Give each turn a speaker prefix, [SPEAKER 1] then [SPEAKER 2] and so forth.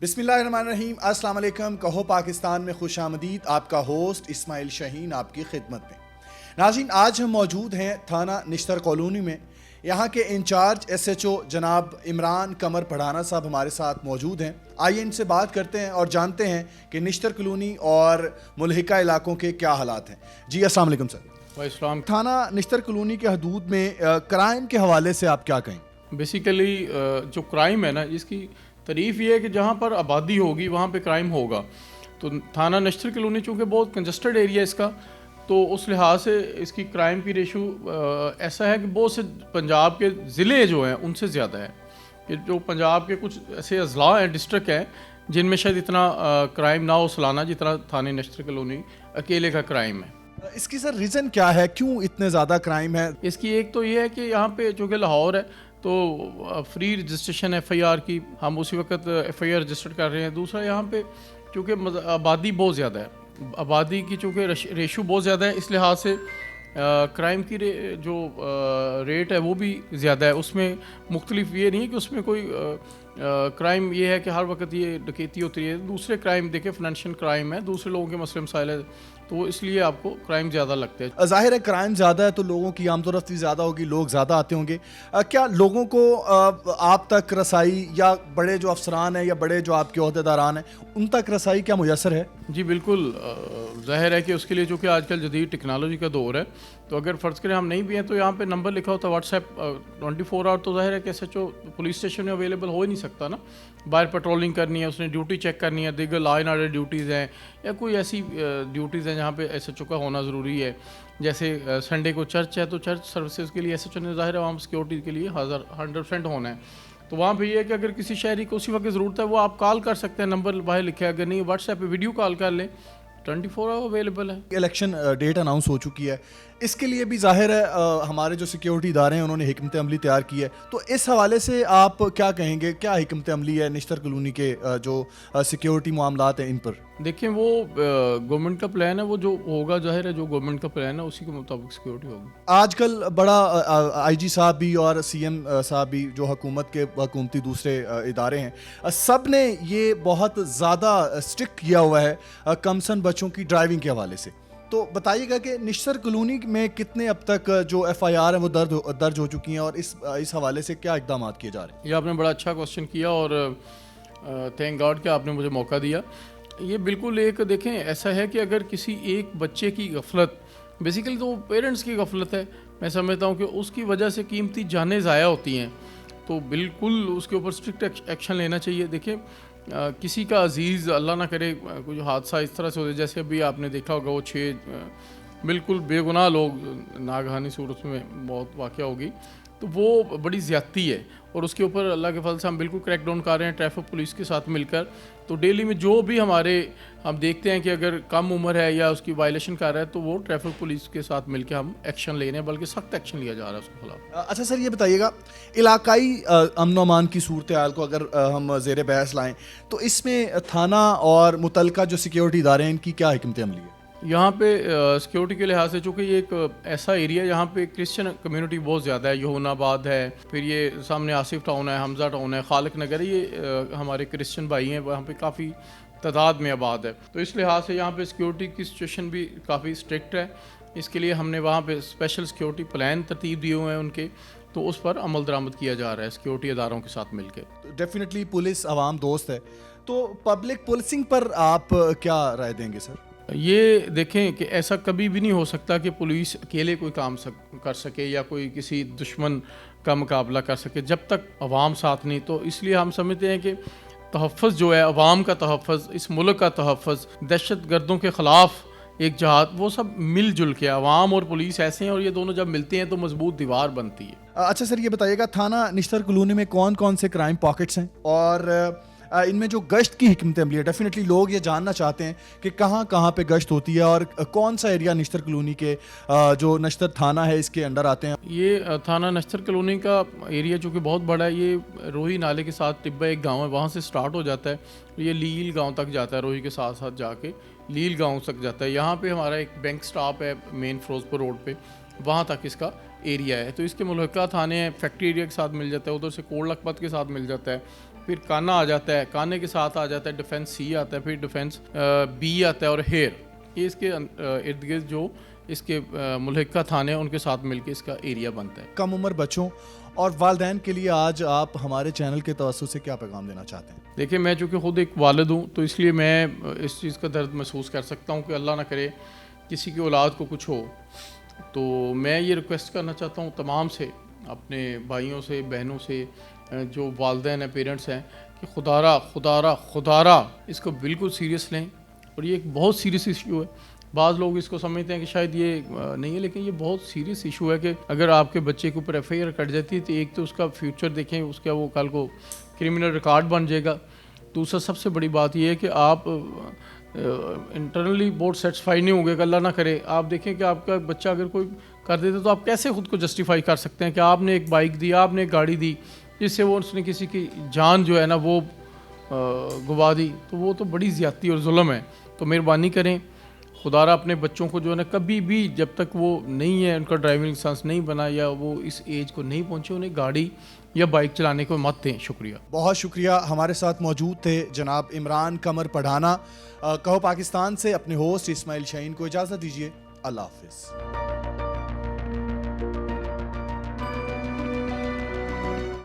[SPEAKER 1] بسم اللہ الرحمن الرحیم، السلام علیکم۔ کہو پاکستان میں خوش آمدید۔ آپ کا ہوسٹ اسماعیل شاہین آپ کی خدمت میں۔ ناظرین، آج ہم موجود ہیں تھانہ نشتر کالونی میں۔ یہاں کے انچارج ایس ایچ او جناب عمران قمر پڑھانا صاحب ہمارے ساتھ موجود ہیں۔ آئیے ان سے بات کرتے ہیں اور جانتے ہیں کہ نشتر کالونی اور ملحقہ علاقوں کے کیا حالات ہیں۔ جی السلام علیکم سر۔
[SPEAKER 2] السلام۔
[SPEAKER 1] تھانہ نشتر کالونی کے حدود میں کرائم کے حوالے سے آپ کیا کہیں؟
[SPEAKER 2] بیسیکلی جو کرائم ہے نا، اس کی تعریف یہ ہے کہ جہاں پر آبادی ہوگی وہاں پہ کرائم ہوگا۔ تو تھانہ نشتر کالونی چونکہ بہت کنجسٹڈ ایریا ہے اس کا، تو اس لحاظ سے اس کی کرائم کی ریشو ایسا ہے کہ بہت سے پنجاب کے ضلع جو ہیں ان سے زیادہ ہے۔ کہ جو پنجاب کے کچھ ایسے اضلاع ہیں، ڈسٹرکٹ ہیں، جن میں شاید اتنا کرائم نہ ہو سالانہ جتنا تھانہ نشتر کالونی اکیلے کا کرائم ہے۔
[SPEAKER 1] اس کی سر ریزن کیا ہے، کیوں اتنے زیادہ کرائم ہے؟
[SPEAKER 2] اس کی ایک تو یہ ہے کہ یہاں پہ چونکہ لاہور ہے تو free registration F I R کی ہم اسی وقت ایف آئی آر رجسٹر کر رہے ہیں۔ دوسرا یہاں پہ چونکہ آبادی بہت زیادہ ہے، آبادی کی چونکہ ریشو بہت زیادہ ہے، اس لحاظ سے کرائم کی جو ریٹ ہے وہ بھی زیادہ ہے۔ اس میں مختلف یہ نہیں ہے کہ اس میں کوئی کرائم یہ ہے کہ ہر وقت یہ ڈکیتی ہوتی ہے۔ دوسرے کرائم دیکھیں، فنانشل کرائم ہے، دوسرے لوگوں کے مسئلے مسائل ہے، تو اس لیے آپ کو کرائم زیادہ لگتے ہیں۔
[SPEAKER 1] ظاہر ہے کرائم زیادہ ہے تو لوگوں کی آمد و رفت بھی زیادہ ہوگی، لوگ زیادہ آتے ہوں گے۔ کیا لوگوں کو آپ تک رسائی یا بڑے جو افسران ہیں یا بڑے جو آپ کے عہدیداران ہیں ان تک رسائی کیا میسر ہے؟
[SPEAKER 2] جی بالکل، ظاہر ہے کہ اس کے لیے چونکہ آج کل جدید ٹیکنالوجی کا دور ہے، تو اگر فرض کریں ہم نہیں بھی ہیں تو یہاں پہ نمبر لکھا ہوتا ہے واٹس ایپ 24 آور، تو ظاہر ہے کہ S H O police station میں اویلیبل ہو ہی نہیں سکتا نا۔ باہر پیٹرولنگ کرنی ہے، اس نے ڈیوٹی چیک کرنی ہے، دیگر لا اینڈ آرڈر ڈیوٹیز ہیں یا کوئی ایسی ڈیوٹیز ہیں جہاں پہ ایس ایچ او کا ہونا ضروری ہے۔ جیسے سنڈے کو چرچ ہے تو چرچ سروسز کے لیے ایس ایچ او نے ظاہر ہے وہاں سیکورٹی کے لیے 100% ہونا ہے۔ تو وہاں پہ یہ ہے کہ اگر کسی شہری کو اسی وقت ضرورت ہے وہ آپ کال کر سکتے ہیں، نمبر باہر لکھا ہے، اگر نہیں واٹس ایپ پہ ویڈیو کال کر لیں، 24 آور اویلیبل ہے۔
[SPEAKER 1] الیکشن ڈیٹ اناؤنس ہو چکی ہے، اس کے لیے بھی ظاہر ہے ہمارے جو سیکیورٹی ادارے ہیں انہوں نے حکمت عملی تیار کی ہے، تو اس حوالے سے آپ کیا کہیں گے؟ کیا حکمت عملی ہے نشتر کالونی کے جو سیکیورٹی معاملات ہیں ان پر؟
[SPEAKER 2] دیکھیں، وہ گورنمنٹ کا پلان ہے، وہ جو ہوگا ظاہر ہے جو گورنمنٹ کا پلان ہے اسی کے مطابق سیکیورٹی ہوگی۔
[SPEAKER 1] آج کل بڑا آئی جی صاحب بھی اور سی ایم صاحب بھی جو حکومت کے حکومتی دوسرے ادارے ہیں، سب نے یہ بہت زیادہ اسٹرکٹ کیا ہوا ہے کمسن بچوں کی ڈرائیونگ کے حوالے سے۔ تو بتائیے گا کہ نشتر کالونی میں کتنے اب تک جو ایف آئی آر ہیں وہ درج ہو چکی ہیں اور اس حوالے سے کیا اقدامات کیے جا رہے ہیں؟
[SPEAKER 2] یہ آپ نے بڑا اچھا کوسچن کیا اور تھینک گاڈ کہ آپ نے مجھے موقع دیا۔ یہ بالکل ایک دیکھیں ایسا ہے کہ اگر کسی ایک بچے کی غفلت، بیسیکلی تو پیرنٹس کی غفلت ہے، میں سمجھتا ہوں کہ اس کی وجہ سے قیمتی جانیں ضائع ہوتی ہیں، تو بالکل اس کے اوپر اسٹرکٹ ایکشن لینا چاہیے۔ دیکھیں کسی کا عزیز اللہ نہ کرے کوئی حادثہ اس طرح سے ہو جائے، جیسے ابھی آپ نے دیکھا ہوگا وہ 6 بالکل بے گناہ لوگ ناگہانی صورت میں موت واقع ہوگی، تو وہ بڑی زیادتی ہے اور اس کے اوپر اللہ کے فضل سے ہم بالکل کریک ڈاؤن کر رہے ہیں ٹریفک پولیس کے ساتھ مل کر۔ تو ڈیلی میں جو بھی ہم دیکھتے ہیں کہ اگر کم عمر ہے یا اس کی وائلیشن کر رہا ہے تو وہ ٹریفک پولیس کے ساتھ مل کے ہم ایکشن لے رہے ہیں، بلکہ سخت ایکشن لیا جا رہا ہے اس کے خلاف۔
[SPEAKER 1] اچھا سر، یہ بتائیے گا علاقائی امن و امان کی صورتحال کو اگر ہم زیر بحث لائیں تو اس میں تھانہ اور متعلقہ جو سیکیورٹی ادارے ہیں ان کی کیا حکمت عملی ہے؟
[SPEAKER 2] یہاں پہ سیکیورٹی کے لحاظ سے چونکہ یہ ایک ایسا ایریا ہے جہاں پہ کرسچن کمیونٹی بہت زیادہ ہے، یہون آباد ہے، پھر یہ سامنے آصف ٹاؤن ہے، حمزہ ٹاؤن ہے، خالق نگر ہے، یہ ہمارے کرسچن بھائی ہیں، وہاں پہ کافی تعداد میں آباد ہے، تو اس لحاظ سے یہاں پہ سیکیورٹی کی سچویشن بھی کافی اسٹرکٹ ہے۔ اس کے لیے ہم نے وہاں پہ اسپیشل سیکیورٹی پلان ترتیب دیے ہوئے ہیں ان کے، تو اس پر عمل درآمد کیا جا رہا ہے سیکیورٹی اداروں کے ساتھ مل کے۔
[SPEAKER 1] ڈیفینیٹلی پولیس عوام دوست ہے، تو پبلک پولیسنگ پر آپ کیا رائے دیں گے سر؟
[SPEAKER 2] یہ دیکھیں کہ ایسا کبھی بھی نہیں ہو سکتا کہ پولیس اکیلے کوئی کام کر سکے یا کوئی کسی دشمن کا مقابلہ کر سکے جب تک عوام ساتھ نہیں، تو اس لیے ہم سمجھتے ہیں کہ تحفظ جو ہے، عوام کا تحفظ، اس ملک کا تحفظ، دہشت گردوں کے خلاف ایک جہاد، وہ سب مل جل کے عوام اور پولیس ایسے ہیں اور یہ دونوں جب ملتے ہیں تو مضبوط دیوار بنتی ہے۔
[SPEAKER 1] اچھا سر، یہ بتائیے گا تھانہ نشتر کالونی میں کون کون سے کرائم پاکٹس ہیں اور ان میں جو گشت کی حکمت عملی ہے؟ ڈیفینیٹلی لوگ یہ جاننا چاہتے ہیں کہ کہاں کہاں پہ گشت ہوتی ہے اور کون سا ایریا نشتر کالونی کے جو نشتر تھانہ ہے اس کے انڈر آتے ہیں؟
[SPEAKER 2] یہ تھانہ نشتر کالونی کا ایریا چونکہ بہت بڑا ہے، یہ روہی نالے کے ساتھ ٹبہ ایک گاؤں ہے، وہاں سے سٹارٹ ہو جاتا ہے، یہ لیل گاؤں تک جاتا ہے، روہی کے ساتھ ساتھ جا کے لیل گاؤں تک جاتا ہے۔ یہاں پہ ہمارا ایک بینک سٹاپ ہے مین فیروز پور روڈ پہ، وہاں تک اس کا ایریا ہے، تو اس کے ملحقہ تھانے ہیں، فیکٹری ایریا کے ساتھ مل جاتا ہے، ادھر سے کوڑ لکھپت کے ساتھ مل جاتا ہے، پھر کانا آ جاتا ہے, کانے کے ساتھ آ جاتا ہے ڈیفینس سی آتا ہے, پھر ڈیفینس بی آتا ہے, اور ہیئر, یہ اس کے ارد گرد جو اس کے ملحقہ تھانے ہیں ان کے ساتھ مل کے اس کا ایریا بنتا ہے.
[SPEAKER 1] کم عمر بچوں اور والدین کے لیے آج آپ ہمارے چینل کے توسط سے کیا پیغام دینا چاہتے ہیں؟
[SPEAKER 2] دیکھیں, میں چونکہ خود ایک والد ہوں تو اس لیے میں اس چیز کا درد محسوس کر سکتا ہوں کہ اللہ نہ کرے کسی کی اولاد کو کچھ ہو. تو میں یہ ریکویسٹ کرنا چاہتا ہوں تمام سے, اپنے بھائیوں سے, بہنوں سے, جو والدین ہیں, پیرنٹس ہیں, کہ خدارہ اس کو بالکل سیریس لیں. اور یہ ایک بہت سیریس ایشو ہے. بعض لوگ اس کو سمجھتے ہیں کہ شاید یہ نہیں ہے, لیکن یہ بہت سیریس ایشو ہے کہ اگر آپ کے بچے کے اوپر ایف آئی آر کٹ جاتی ہے تو ایک تو اس کا فیوچر دیکھیں, اس کا وہ کل کو کرمنل ریکارڈ بن جائے گا. دوسرا سب سے بڑی بات یہ ہے کہ آپ انٹرنلی بہت سیٹسفائی نہیں ہوں گے کہ اللہ نہ کرے آپ دیکھیں کہ آپ کا بچہ اگر کوئی کر دیتا تو آپ کیسے خود کو جسٹیفائی کر سکتے ہیں کہ آپ نے ایک بائک دی, آپ نے ایک گاڑی دی جس سے وہ اس نے کسی کی جان جو ہے نا وہ گوا دی. تو وہ تو بڑی زیادتی اور ظلم ہے. تو مہربانی کریں, خدارہ اپنے بچوں کو جو ہے نا کبھی بھی جب تک وہ نہیں ہے, ان کا ڈرائیونگ لائسنس نہیں بنا یا وہ اس ایج کو نہیں پہنچے, انہیں گاڑی یا بائک چلانے کو مت دیں. شکریہ.
[SPEAKER 1] بہت شکریہ. ہمارے ساتھ موجود تھے جناب عمران قمر پڑھانا. کہو پاکستان سے اپنے ہوسٹ اسماعیل شاہین کو اجازت دیجیے. اللہ حافظ.